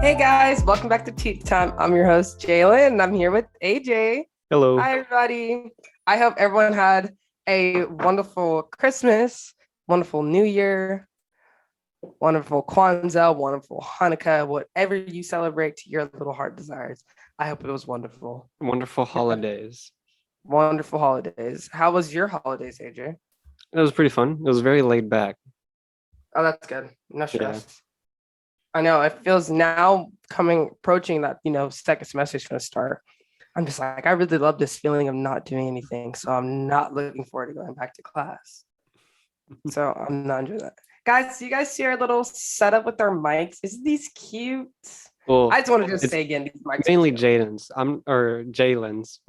Hey guys, welcome back to Tea Time. I'm your host, Jaelyn, and I'm here with AJ. Hello. Hi, everybody. I hope everyone had a wonderful Christmas, wonderful New Year, wonderful Kwanzaa, wonderful Hanukkah, whatever you celebrate to your little heart desires. I hope it was wonderful. Wonderful holidays. Wonderful holidays. How was your holidays, AJ? It was pretty fun. It was very laid back. Oh, that's good. No Yeah. stress. I know it feels now approaching that, second semester is going to start. I'm just like, I really love this feeling of not doing anything. So I'm not looking forward to going back to class. So I'm not enjoying that. Guys, do you guys see our little setup with our mics? Isn't these cute? Well, I just want to just it's say again, these mics mainly are cute. Jaden's. Jalen's.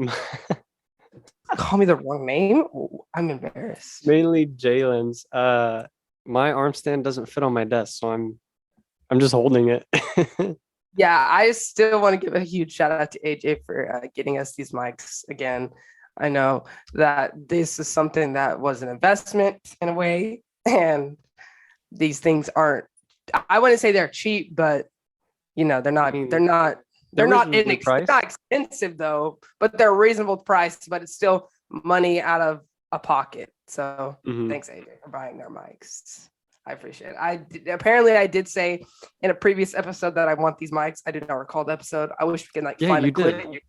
Call me the wrong name. Oh, I'm embarrassed. Mainly Jalen's. My arm stand doesn't fit on my desk, so I'm just holding it. Yeah, I still want to give a huge shout out to AJ for getting us these mics again. I know that this is something that was an investment in a way, and these things aren't. I wouldn't say they're cheap, but they're I not. They're mean, not. they're They're not reasonably they're not priced. expensive though, but they're reasonable price. But it's still money out of a pocket. So Hmm. thanks, AJ, for buying their mics. I appreciate it. Apparently I did say in a previous episode that I want these mics. I did not recall the episode. I wish we can Yeah, find a you clip. did.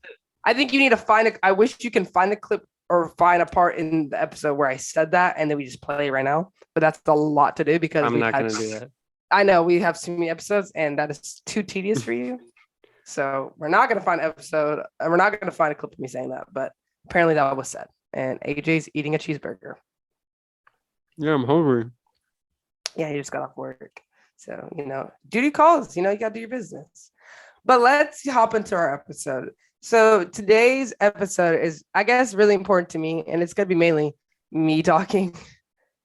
I think you need to find a. I wish you can find a clip or find a part in the episode where I said that, and then we just play it right now. But that's a lot to do because I'm we've not had. gonna do that. I know we have so many episodes, and that is too tedious for you. So we're not gonna find an episode. We're not gonna find a clip of me saying that. But apparently that was said, and AJ's eating a cheeseburger. Yeah, I'm hungry. Yeah, he just got off work. So, duty calls, you gotta do your business. But let's hop into our episode. So today's episode is, I guess, really important to me, and it's gonna be mainly me talking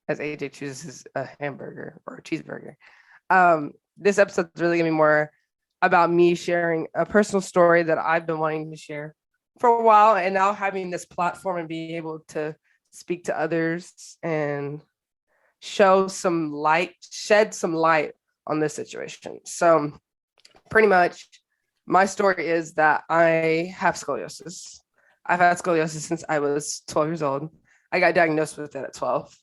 as AJ chooses a hamburger or a cheeseburger. This episode is really gonna be more about me sharing a personal story that I've been wanting to share for a while, and now having this platform and being able to speak to others and shed some light on this situation. So pretty much my story is that I have scoliosis. I've had scoliosis since I was 12 years old. I got diagnosed with it at 12.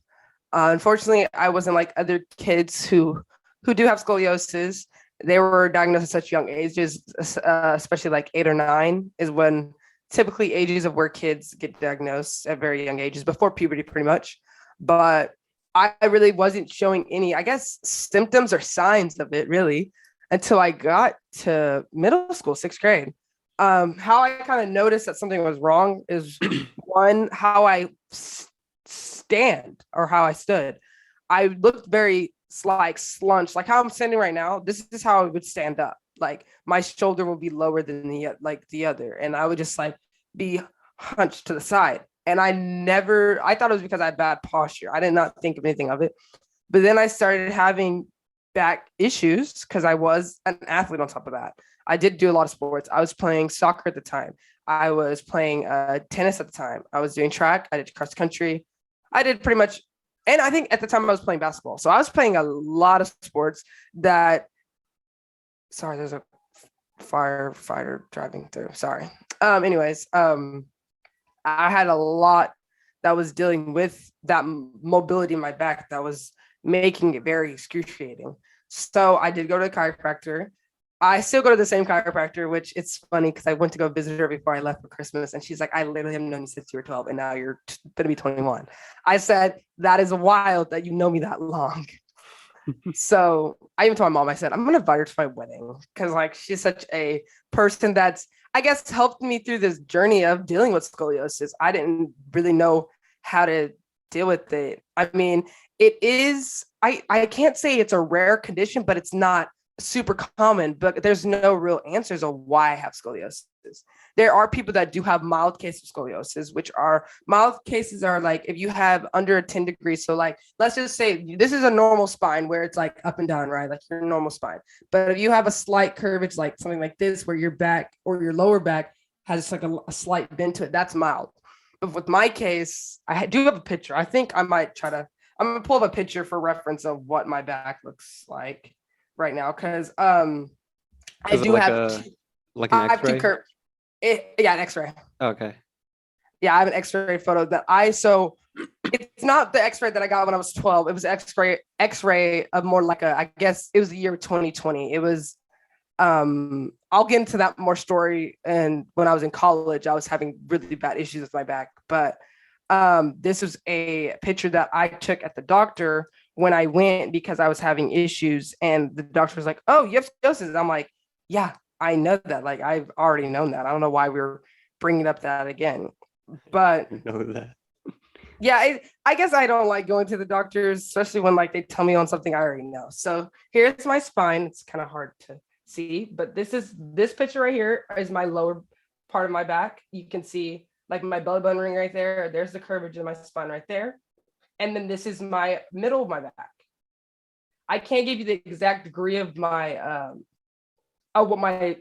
Unfortunately, I wasn't like other kids who do have scoliosis. They were diagnosed at such young ages, especially like 8 or 9 is when typically ages of where kids get diagnosed at very young ages before puberty, pretty much. But I really wasn't showing any, I guess, symptoms or signs of it really until I got to middle school, sixth grade. How I kind of noticed that something was wrong is one, how I stand or how I stood. I looked very like slunched, like how I'm standing right now. This is how I would stand up. Like my shoulder will be lower than the other, and I would just like be hunched to the side. And I thought it was because I had bad posture. I did not think of anything of it. But then I started having back issues because I was an athlete on top of that. I did do a lot of sports. I was playing soccer at the time. I was playing tennis at the time. I was doing track. I did cross country. I did pretty much, and I think at the time I was playing basketball. So I was playing a lot of sports that, sorry, there's a firefighter driving through. Sorry. Anyways, I had a lot that was dealing with that mobility in my back that was making it very excruciating. So I did go to a chiropractor. I still go to the same chiropractor, which it's funny because I went to go visit her before I left for Christmas. And she's like, I literally have known you since you were 12 and now you're going to be 21. I said, that is wild that you know me that long. So I even told my mom, I said, I'm going to invite her to my wedding because like she's such a person that's, I guess, helped me through this journey of dealing with scoliosis. I didn't really know how to deal with it. I mean, it is, I can't say it's a rare condition, but it's not super common, but there's no real answers of why I have scoliosis. There are people that do have mild cases of scoliosis, which are mild cases are like if you have under a 10 degrees. So like, let's just say this is a normal spine where it's like up and down, right? Like your normal spine. But if you have a slight curve, it's like something like this, where your back or your lower back has like a slight bend to it. That's mild. But with my case, I do have a picture. I think I might I'm gonna pull up a picture for reference of what my back looks like right now. Cause I Is it do like have a like an I have two X-ray? curves. Yeah, an X-ray. Okay. Yeah, I have an X-ray photo that it's not the X-ray that I got when I was 12. It was X-ray of more like I guess it was the year 2020. It was I'll get into that more story. And when I was in college, I was having really bad issues with my back. But this was a picture that I took at the doctor when I went because I was having issues. And the doctor was like, "Oh, you have scoliosis." I'm like, "Yeah, I know that. Like, I've already known that. I don't know why we're bringing up that again." But I know that. yeah, I guess I don't like going to the doctors, especially when like they tell me on something I already know. So here's my spine. It's kind of hard to see, but this picture right here is my lower part of my back. You can see like my belly button ring right there. There's the curvature of my spine right there. And then this is my middle of my back. I can't give you the exact degree of my what my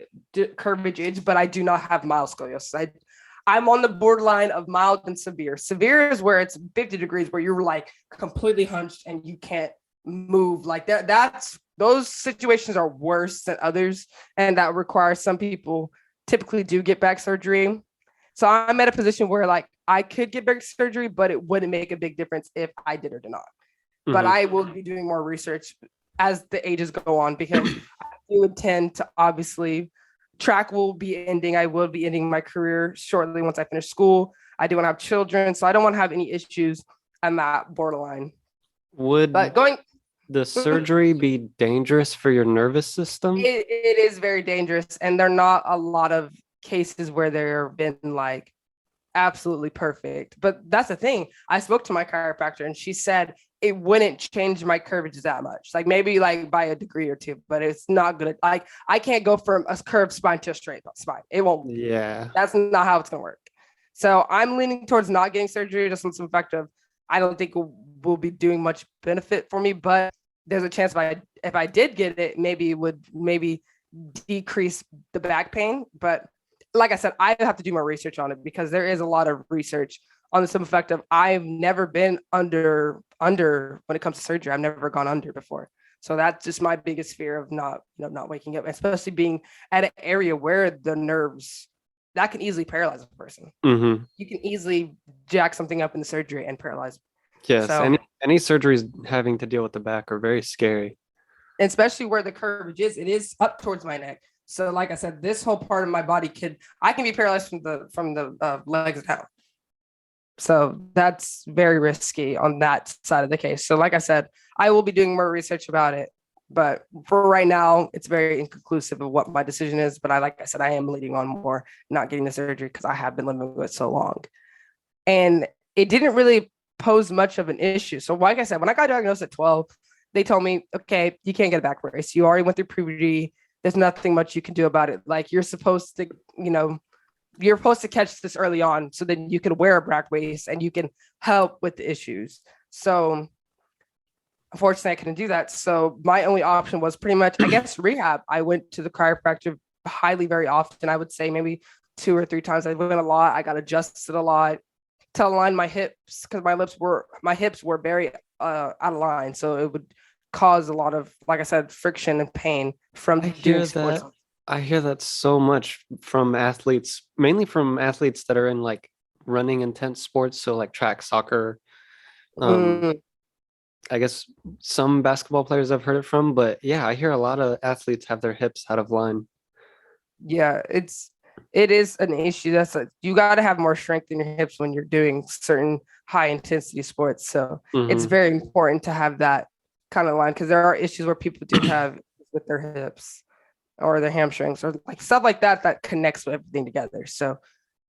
curvature is, but I do not have mild scoliosis. I'm on the borderline of mild and severe. Severe is where it's 50 degrees, where you're like completely hunched and you can't move like that. Those situations are worse than others, and that requires some people typically do get back surgery. So I'm at a position where like I could get back surgery, but it wouldn't make a big difference if I did or did not. But Mhm. I will be doing more research as the ages go on because I do intend to obviously track will be ending. I will be ending my career shortly once I finish school. I do want to have children, so I don't want to have any issues. I'm at borderline. But Would going, the it, surgery be dangerous for your nervous system? it is very dangerous, and there are not a lot of cases where there have been like absolutely perfect. But that's the thing. I spoke to my chiropractor and she said it wouldn't change my curvature that much. Like maybe like by a degree or two, but it's not gonna like I can't go from a curved spine to a straight spine. It won't. Yeah. That's not how it's gonna work. So I'm leaning towards not getting surgery just on some fact of I don't think will be doing much benefit for me, but there's a chance if I did get it, maybe it would maybe decrease the back pain. But like I said, I have to do more research on it because there is a lot of research on the simple fact of I've never been under when it comes to surgery. I've never gone under before. So that's just my biggest fear of not waking up, especially being at an area where the nerves that can easily paralyze a person. Hmm. You can easily jack something up in the surgery and paralyze. Yes. So Any surgeries having to deal with the back are very scary. especially where the curvature is, it is up towards my neck. So, like I said, this whole part of my body I can be paralyzed from the legs down. So that's very risky on that side of the case. So, like I said, I will be doing more research about it, but for right now, it's very inconclusive of what my decision is. But like I said, I am leading on more not getting the surgery because I have been living with it so long, and it didn't really pose much of an issue. So, like I said, when I got diagnosed at 12, they told me, okay, you can't get a back brace. You already went through puberty. There's nothing much you can do about it. Like you're supposed to catch this early on so then you can wear a back brace and you can help with the issues. So unfortunately, I couldn't do that. So my only option was pretty much, I guess, rehab. I went to the chiropractor very often. I would say maybe 2 or 3 times. I went a lot. I got adjusted a lot to align my hips because my hips were very out of line. So it would cause a lot of, like I said, friction and pain from I doing hear sports. that. I hear that so much from athletes, mainly from athletes that are in like running intense sports, so like track, soccer. Um, Mm, I guess some basketball players I've heard it from, but yeah, I hear a lot of athletes have their hips out of line. yeah, it is an issue. You got to have more strength in your hips when you're doing certain high intensity sports. So it's Hmm. very important to have that kind of line because there are issues where people do have with their hips or their hamstrings or like stuff like that that connects with everything together. So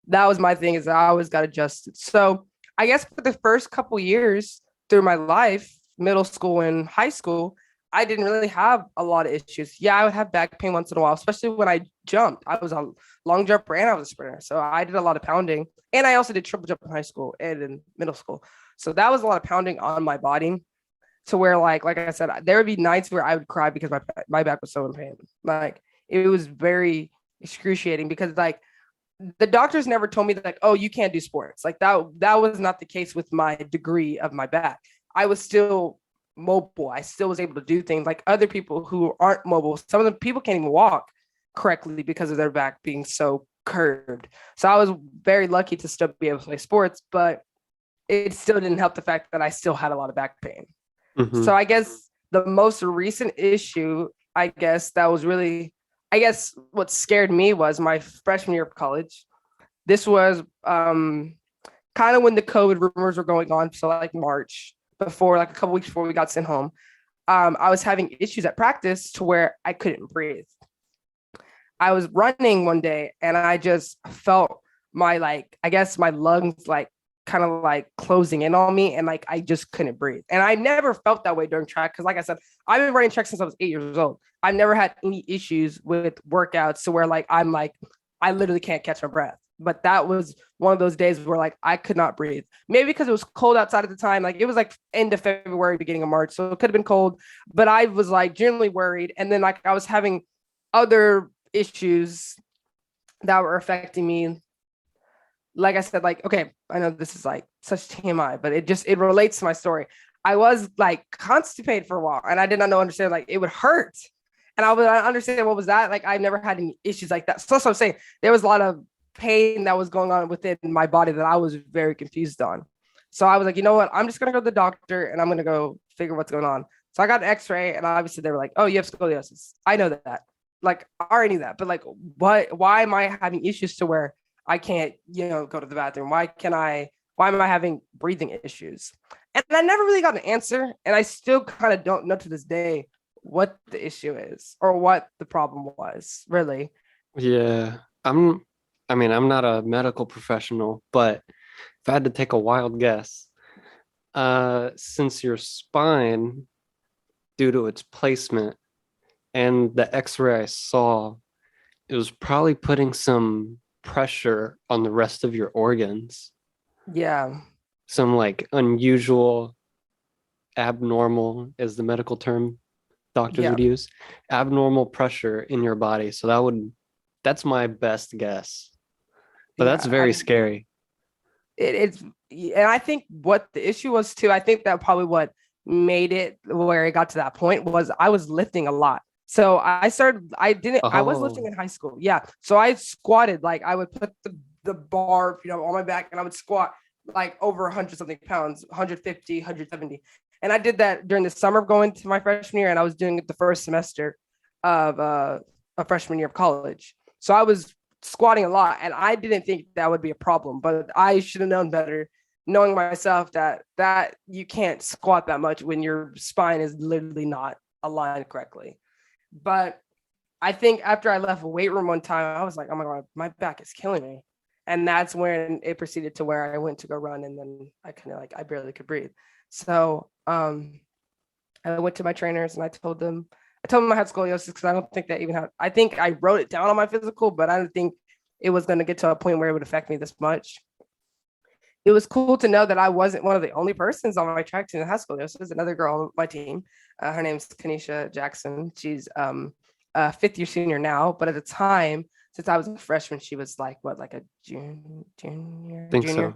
that was my thing is I always got adjusted. So I guess for the first couple years through my life, middle school and high school, I didn't really have a lot of issues. Yeah, I would have back pain once in a while, especially when I jumped. I was a long jumper and I was a sprinter. So I did a lot of pounding. And I also did triple jump in high school and in middle school. So that was a lot of pounding on my body to where like I said, there would be nights where I would cry because my back was so in pain. Like it was very excruciating because like the doctors never told me that like, oh, you can't do sports. Like that was not the case with my degree of my back. I was still mobile. I still was able to do things like other people who aren't mobile. Some of the people can't even walk. correctly because of their back being so curved. So I was very lucky to still be able to play sports, but it still didn't help the fact that I still had a lot of back pain. Hmm. So I guess the most recent issue, I guess that was really, I guess what scared me was my freshman year of college. This was kind of when the COVID rumors were going on, so like March, before like a couple weeks before we got sent home. I was having issues at practice to where I couldn't breathe. I was running one day and I just felt my like I guess my lungs like kind of like closing in on me and like I just couldn't breathe. And I never felt that way during track because like I said, I've been running track since I was 8 years old. I've never had any issues with workouts to where like I'm like I literally can't catch my breath. But that was one of those days where like I could not breathe. Maybe because it was cold outside at the time. Like it was like end of February, beginning of March. So it could have been cold. But I was like generally worried. And then like I was having other issues that were affecting me. Like I said, like, okay, I know this is like such TMI, but it relates to my story. I was like constipated for a while and I did not know understand like it would hurt. And I would understand what was that. Like I never had any issues like that. So that's what I'm saying. There was a lot of pain that was going on within my body that I was very confused on. So I was like, you know what? I'm just gonna go to the doctor and I'm gonna go figure what's going on. So I got an X-ray and obviously they were like, oh, you have scoliosis. I know that. Like I already knew that, but like what why am I having issues to where I can't, go to the bathroom? Why am I having breathing issues? And I never really got an answer. And I still kind of don't know to this day what the issue is or what the problem was, really. Yeah. I'm not a medical professional, but if I had to take a wild guess, since your spine, due to its placement and the x-ray I saw, it was probably putting some pressure on the rest of your organs. Yeah. Some like unusual, abnormal is the medical term doctors Yeah. would use, abnormal pressure in your body. So that's my best guess. But that's Yeah. very scary. It's and I think what the issue was too, I think that probably what made it where it got to that point was I was lifting a lot. So I was lifting Oh, in high school. Yeah. So I squatted, like I would put the bar, on my back and I would squat like over 100 something pounds, 150, 170. And I did that during the summer of going to my freshman year and I was doing it the first semester of a freshman year of college. So I was squatting a lot and I didn't think that would be a problem, but I should have known better knowing myself that you can't squat that much when your spine is literally not aligned correctly. But I think after I left a weight room one time, I was like, oh my God, my back is killing me. And that's when it proceeded to where I went to go run and then I kind of like I barely could breathe. So I went to my trainers and I told them I had scoliosis because I don't think that even had, I think I wrote it down on my physical, but I don't think it was going to get to a point where it would affect me this much. It was cool to know that I wasn't one of the only persons on my track team that has scoliosis. Another girl on my team, her name's Kanisha Jackson. She's a fifth year senior now, but at the time, since I was a freshman, she was like what, like a think junior? so.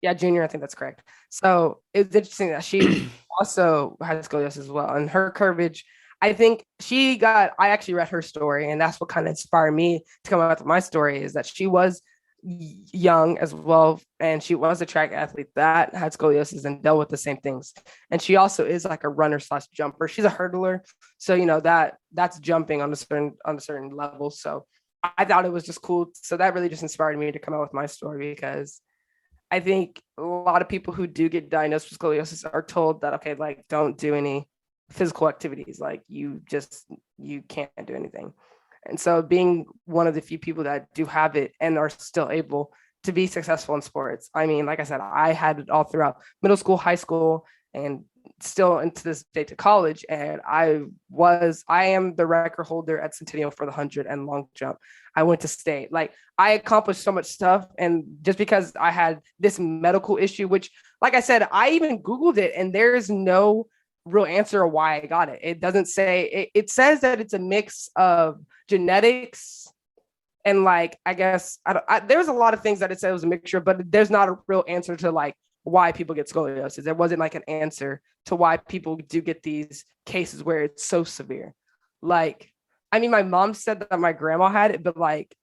Yeah, junior. I think that's correct. So it's interesting that she also had scoliosis as well, and her curvage. I think I actually read her story, and that's what kind of inspired me to come up with my story is that she was young as well, and she was a track athlete that had scoliosis and dealt with the same things. And she also is like a runner slash jumper. She's a hurdler, so that's jumping on a certain level. So I thought it was just cool. So that really just inspired me to come out with my story because I think a lot of people who do get diagnosed with scoliosis are told that, okay, like don't do any physical activities. Like you can't do anything. And so being one of the few people that do have it and are still able to be successful in sports. I mean, like I said, I had it all throughout middle school, high school, and still into this day to college. And I am the record holder at Centennial for the 100 and long jump. I went to state. Like I accomplished so much stuff. And just because I had this medical issue, which, like I said, I even Googled it and there's no real answer of why I got it. It doesn't say, it says that it's a mix of genetics and like, I guess, there's a lot of things that it said was a mixture, but there's not a real answer to like why people get scoliosis. There wasn't like an answer to why people do get these cases where it's so severe. Like, I mean, my mom said that my grandma had it, but like,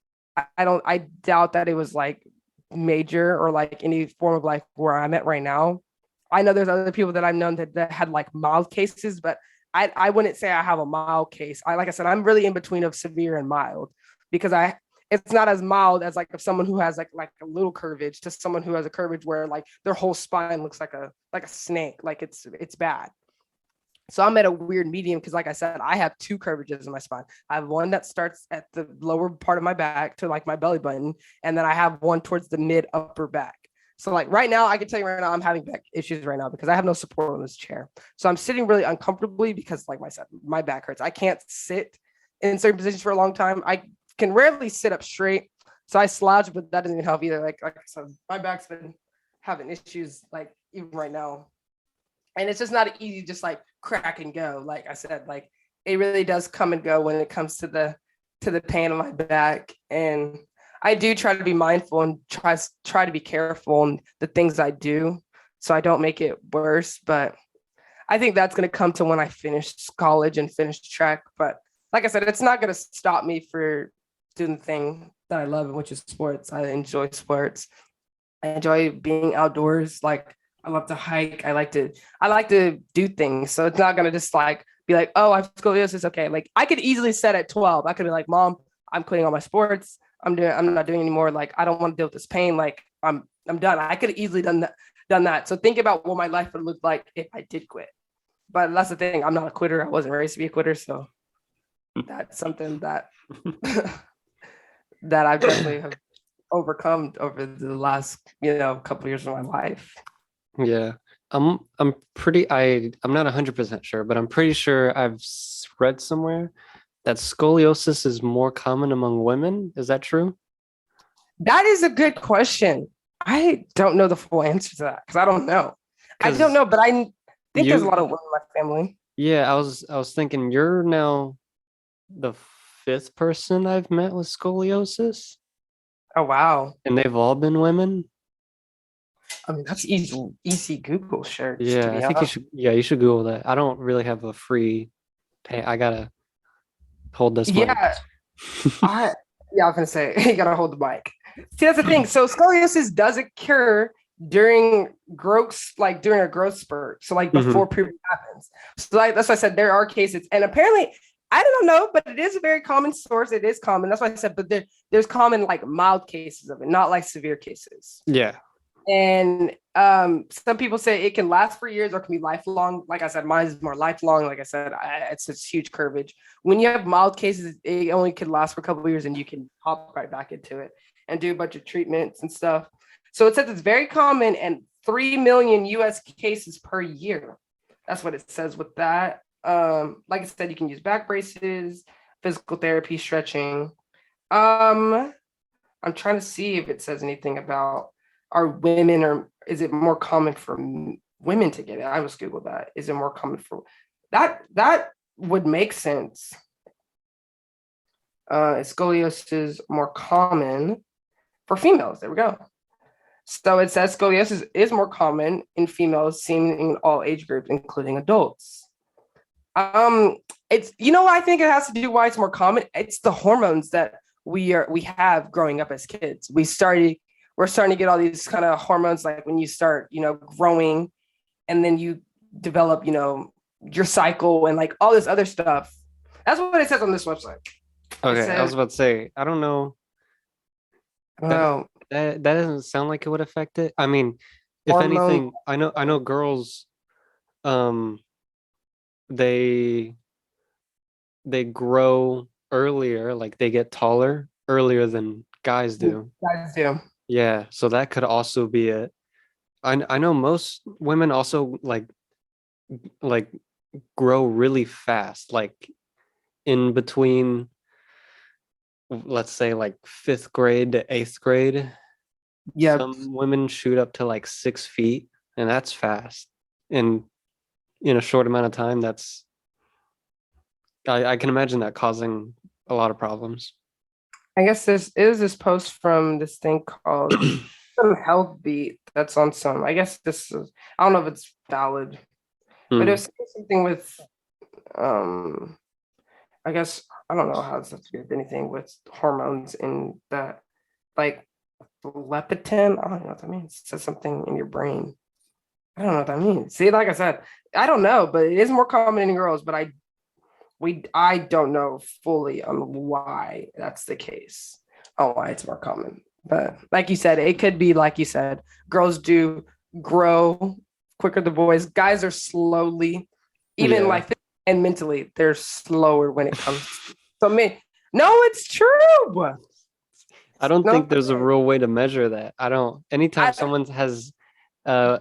I doubt that it was like major or like any form of like where I'm at right now. I know there's other people that I've known that had like mild cases, but I wouldn't say I have a mild case. Like I said, I'm really in between of severe and mild because it's not as mild as like if someone who has like a little curvage to someone who has a curvage where like their whole spine looks like a snake. Like it's bad. So I'm at a weird medium because, like I said, I have two curvages in my spine. I have one that starts at the lower part of my back to like my belly button, and then I have one towards the mid upper back. So like right now, I can tell you right now, I'm having back issues right now because I have no support on this chair. So I'm sitting really uncomfortably because, like I said, my back hurts. I can't sit in certain positions for a long time. I can rarely sit up straight. So I slouch, but that doesn't help either. Like I said, my back's been having issues like even right now. And it's just not easy, just like crack and go. Like I said, like it really does come and go when it comes to the pain on my back. And I do try to be mindful and try to be careful in the things I do so I don't make it worse. But I think that's going to come to when I finish college and finish track. But like I said, it's not going to stop me for doing the thing that I love, which is sports. I enjoy sports. I enjoy being outdoors. Like I love to hike. I like to do things. So it's not gonna just like be like, oh, I have scoliosis. Okay. Like I could easily set at 12. I could be like, Mom, I'm quitting all my sports. I'm not doing anymore. Like I don't want to deal with this pain. Like I'm done. I could have easily done that. So think about what my life would look like if I did quit. But that's the thing. I'm not a quitter. I wasn't raised to be a quitter. So that's something that that I've definitely have overcome over the last, couple of years of my life. Yeah. I'm not 100% sure, but I'm pretty sure read somewhere that scoliosis is more common among women. Is that true? That is a good question. I don't know the full answer to that because I don't know. I don't Because know, but I think there's a you lot of women in my family. yeah, I was thinking you're now the fifth person I've met with scoliosis, Oh wow. and they've all been women. I mean, that's easy Google search to Yeah, I be think you honest. should yeah, you should Google that. I don't really have a free pay. I gotta hold this mic. Yeah, I yeah, I was gonna say you gotta hold the mic. See, that's the thing. So scoliosis does occur during growth, like during a growth spurt. So like Hmm. before puberty happens. So like that's why I said there are cases, and apparently I don't know, but it is a very common source. It is common. That's why I said, but there's common like mild cases of it, not like severe cases. Yeah. And some people say it can last for years or can be lifelong. Like I said, mine is more lifelong. Like I said, it's a huge curvage. When you have mild cases, it only can last for a couple of years and you can hop right back into it and do a bunch of treatments and stuff. So it says it's very common and 3 million US cases per year. That's what it says with that. Like I said, you can use back braces, physical therapy, stretching. Um, I'm trying to see if it says anything about are women or is it more common for women to get it? I was Google that. Is it more common for that? That would make sense. Scoliosis is more common for females. There we go. So it says scoliosis is more common in females, seen in all age groups, including adults. Um, it's I think it has to do why it's more common. It's the hormones that we have growing up as kids. We're starting to get all these kind of hormones like when you start, growing and then you develop, your cycle and like all this other stuff. That's what it says on this website. It Okay, I says, was about to say, I don't know. I don't That know, that doesn't sound like it would affect it. I mean, if hormone. anything, I know girls um they they grow earlier, like they get taller earlier than guys do. Guys do. Yeah, so that could also be it. I know most women also like grow really fast, like in between, let's say like fifth grade to eighth grade. Yep. Some women shoot up to like 6 feet, and that's fast. And in a short amount of time, I can imagine that causing a lot of problems. I guess this is this post from this thing called some health beat that's on some. I guess this is I don't know if it's valid, but it Hmm. was something with um I guess I don't know how this has to do with anything with hormones in that, like leptin. I don't know what that means. It says something in your brain. I don't know what that means. See, like I said, I don't know, but it is more common in girls. But I don't know fully on why that's the case. Oh, why it's more common. But like you said, it could be like you said, girls do grow quicker than boys. Guys are slowly, even Yeah. like and mentally, they're slower when it comes. So me, no, it's true. I don't No, think there's a real way to measure that. I don't. Anytime I someone has like I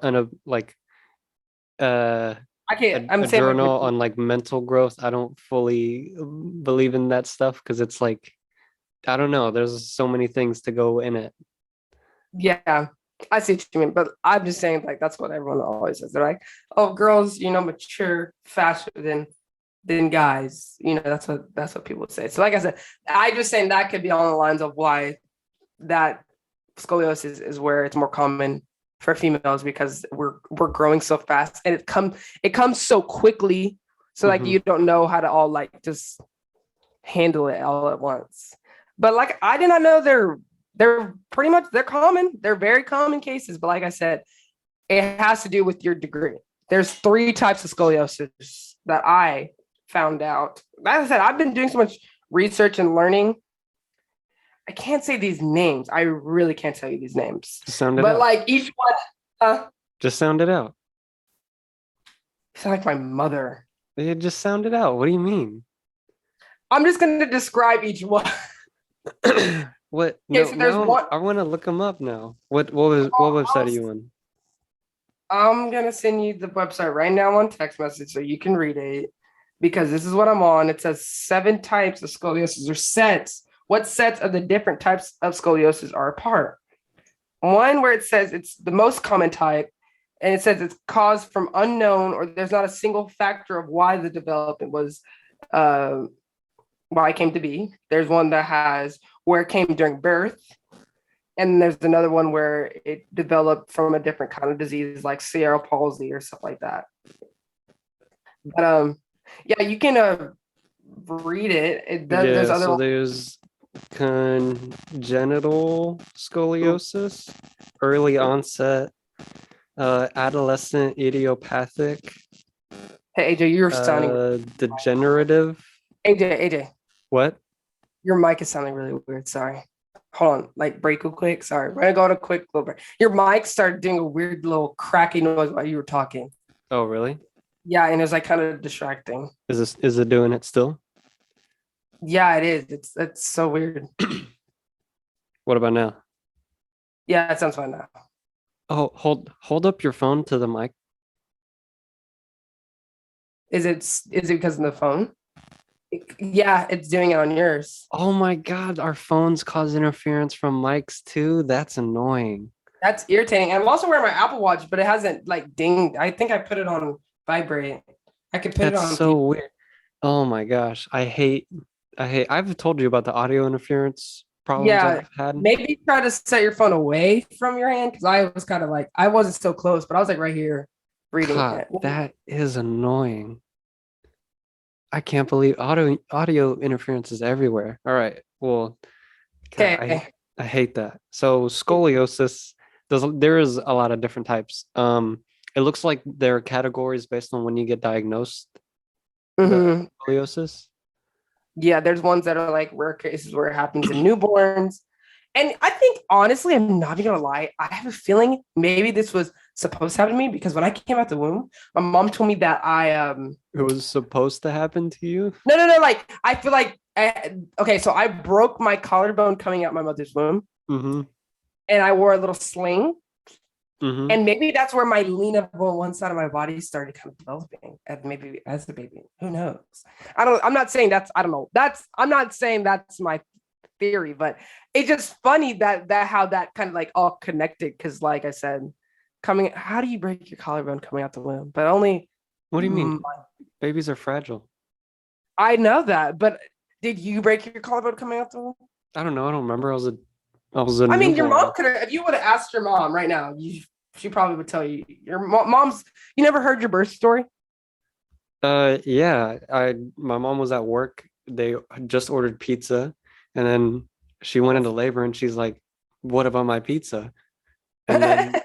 can't. I'm a saying like journal with on like mental growth, I don't fully believe in that stuff because it's like I don't know. There's so many things to go in it. yeah, I see what you mean, but I'm just saying like that's what everyone always says. They're like, oh, girls, mature faster than guys. That's what people say. So like I said, I just saying that could be on the lines of why that scoliosis is where it's more common for females because we're growing so fast and it comes so quickly. So like Hmm. you don't know how to all like just handle it all at once. But like I did not know they're pretty much they're common. They're very common cases. But like I said, it has to do with your degree. There's 3 types of scoliosis that I found out. Like I said, I've been doing so much research and learning. I can't say these names. I really can't tell you these names. Just sound it But out. like each one, Just sound it out. you sound like my mother. Yeah, just sound it out. What do you mean? I'm just gonna describe each one. What? Okay, No, so there's now one. I want to look them up now. What website are you on? I'm gonna send you the website right now on text message so you can read it because this is what I'm on. It says 7 types of scoliosis or sets. What sets of the different types of scoliosis are apart? One where it says it's the most common type, and it says it's caused from unknown or there's not a single factor of why the development was uh, why it came to be. There's one that has where it came during birth, and there's another one where it developed from a different kind of disease like cerebral palsy or stuff like that. But yeah, you can read it. There's Yeah, other so there's congenital scoliosis, early onset, adolescent idiopathic, Hey AJ, you're sounding degenerative. AJ. What? Your mic is sounding really weird. Sorry. Hold on, like break real quick. Sorry, we're gonna go on a quick little break. Your mic started doing a weird little cracking noise while you were talking. Oh, really? Yeah, and it was like kind of distracting. Is it doing it still? Yeah, it is. It's so weird. What about now? Yeah, it sounds fine now. Oh, hold up your phone to the mic. Is it because of the phone? Yeah, it's doing it on yours. Oh my God, our phones cause interference from mics too. That's annoying. That's irritating. I'm also wearing my Apple Watch, but it hasn't like dinged. I think I put it on vibrate. I could put it That's on. so weird. Oh my gosh, I've told you about the audio interference problems Yeah, I've had. maybe try to set your phone away from your hand because I was kind of like I wasn't so close, but I was like right here reading God, it. that is annoying. I can't believe audio interference is everywhere. All right. Well, God, Okay. I hate that. So scoliosis, there is a lot of different types. It looks like there are categories based on when you get diagnosed the Hmm. scoliosis. Yeah, there's ones that are like rare cases where it happens in newborns. And I think honestly, I'm not even gonna lie, I have a feeling maybe this was supposed to happen to me because when I came out the womb, my mom told me that I It was supposed to happen to you. no, like I feel like okay, so I broke my collarbone coming out my mother's womb Mm-hmm. and I wore a little sling. Mm-hmm. And maybe that's where my lean up on one side of my body started kind of developing, and maybe as a baby. Who knows? I'm not saying that's. I don't know. I'm not saying that's my theory, but it's just funny that how that kind of like all connected. Because, like I said, coming. How do you break your collarbone coming out the womb? But only. What do you mm, mean? Babies are fragile. I know that, but did you break your collarbone coming out the womb? I don't know. I don't remember. I was a I mean, your mom newborn. could have. If you would have asked your mom right now, she probably would tell you. Your mom's. You never heard your birth story? Yeah. My mom was at work they just ordered pizza, and then she went into labor, and she's like, "What about my pizza?" And then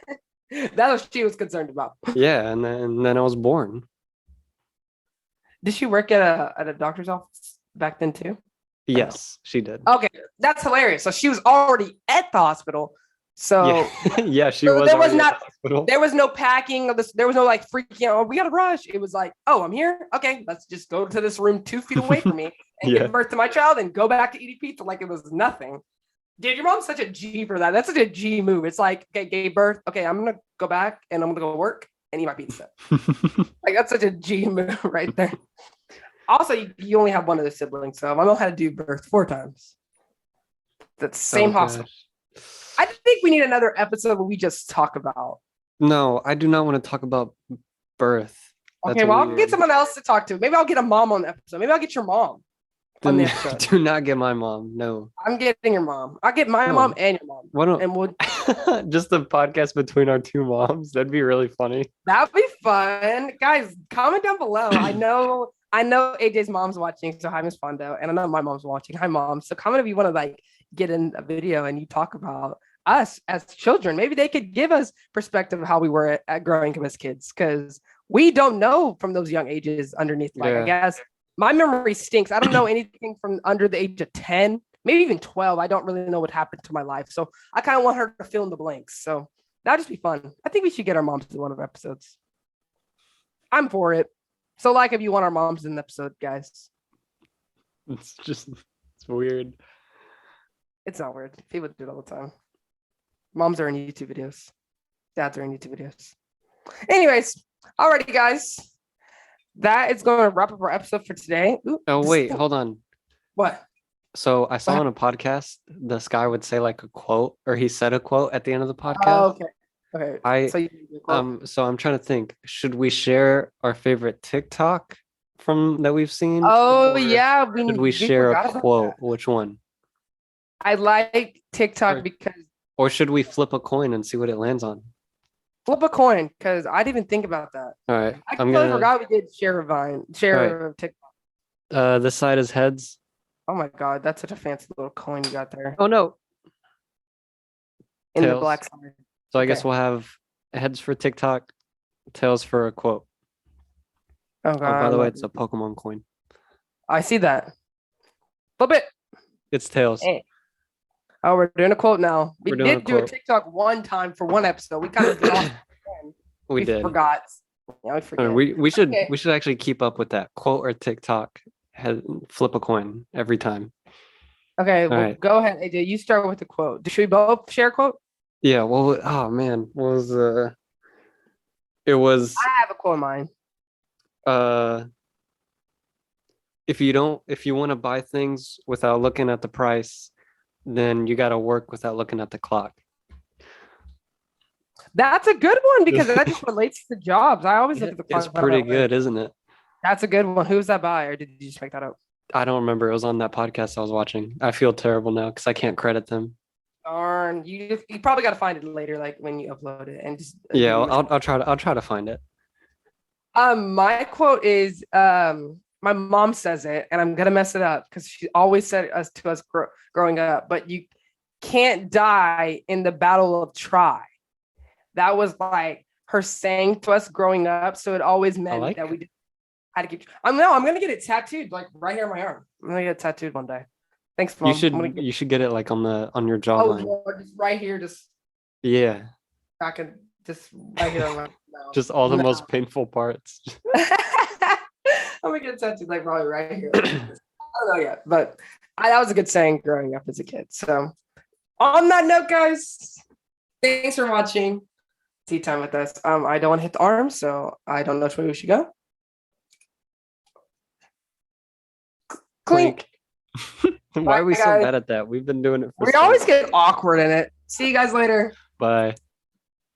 That's what she was concerned about. yeah, and then I was born. Did she work at a doctor's office back then too? Yes, she did. Okay, that's hilarious. So she was already at the hospital. So Yeah, yeah, she so was there was already at not the hospital. there was no packing of this. There was no like freaking out. Oh, we gotta rush. It was like, oh, I'm here. Okay, let's just go to this room 2 feet away from me and Yeah. give birth to my child and go back to eating pizza like it was nothing. Dude, your mom's such a G for that. That's such a G move. It's like, okay, gave birth. Okay, I'm gonna go back and I'm gonna go work and eat my pizza. Like that's such a G move right there. Also, you only have one of the siblings, so my mom had to do birth 4 times. That's same hospital. Gosh. I think we need another episode where we just talk about. No, I do not want to talk about birth. That's Okay, well, I'll weird. get someone else to talk to. Maybe I'll get a mom on the episode. Maybe I'll get your mom on the episode. Do not get my mom. No. I'm getting your mom. I'll get my No. mom and your mom. Why don't And we'll just a podcast between our two moms? That'd be really funny. that'd be fun. Guys, comment down below. I know AJ's mom's watching, so hi Miss Fondo. And I know my mom's watching. Hi, mom. So comment if you want to like get in a video and you talk about us as children. Maybe they could give us perspective of how we were at growing up as kids, because we don't know from those young ages underneath. Like, Yeah. I guess my memory stinks. I don't know anything from under the age of 10, maybe even 12. I don't really know what happened to my life. So I kind of want her to fill in the blanks. So that'd just be fun. I think we should get our moms in one of our episodes. I'm for it. So like if you want our moms in the episode, guys. It's weird. It's not weird. People do it all the time. Moms are in YouTube videos. Dads are in YouTube videos. Anyways, alrighty, guys. That is going to wrap up our episode for today. Ooh, Oh wait, hold on. What? So I saw on a podcast this guy would say like a quote, or he said a quote at the end of the podcast. Oh, okay. Okay. So I'm trying to think. Should we share our favorite TikTok from that we've seen? Oh Or yeah, should we share forgot a about quote? that. Which one? I like TikTok Or- because Or should we flip a coin and see what it lands on? flip a coin, because I didn't even think about that. All right. I I'm totally gonna forgot we did share of TikTok. this side is heads. Oh my god, that's such a fancy little coin you got there Oh no. in the tails. black side. So I guess Okay. we'll have heads for TikTok, tails for a quote. Oh Oh, god. by the way, it's a Pokemon coin. I see that. Flip it. It's tails. Hey. Oh, we're doing a quote now. We We're doing a did do a quote. TikTok one time for one episode. We kind of did off. We did. Forgot. Yeah, we forget. We should Okay. we should actually keep up with that quote or TikTok. Flip a coin every time. Okay, well, right. go ahead, AJ. You start with the quote. Should we both share a quote? Yeah. Well. Oh man. What was It was I have a quote in mind. if you want to buy things without looking at the price, then you got to work without looking at the clock. That's a good one because that just relates to jobs. I always look at the clock. It's pretty good, isn't it? That's a good one. Who's that by, or did you just make that up? I don't remember. It was on that podcast I was watching. I feel terrible now because I can't credit them. Darn, you probably got to find it later, like when you upload it, and just Yeah, I'll try to find it. My quote is my mom says it, and I'm gonna mess it up because she always said it to us growing up. But you can't die in the battle of Troy. That was like her saying to us growing up. So it always meant that we just had to keep. I'm gonna get it tattooed like right here on my arm. I'm gonna get it tattooed one day. Thanks, Mom. You should get it like on your Oh, jawline. Lord, just right here, just Yeah, back and just right here on my mouth. just all the most painful parts. I'm gonna get it tattooed like probably right here. I don't know yet, but that was a good saying growing up as a kid. So on that note, guys, thanks for watching Tea Time with us. I don't want to hit the arm, so I don't know which way we should go. Clink. Why are we Bye, so guys. bad at that? We've been doing it for We always get awkward in it. See you guys later. Bye.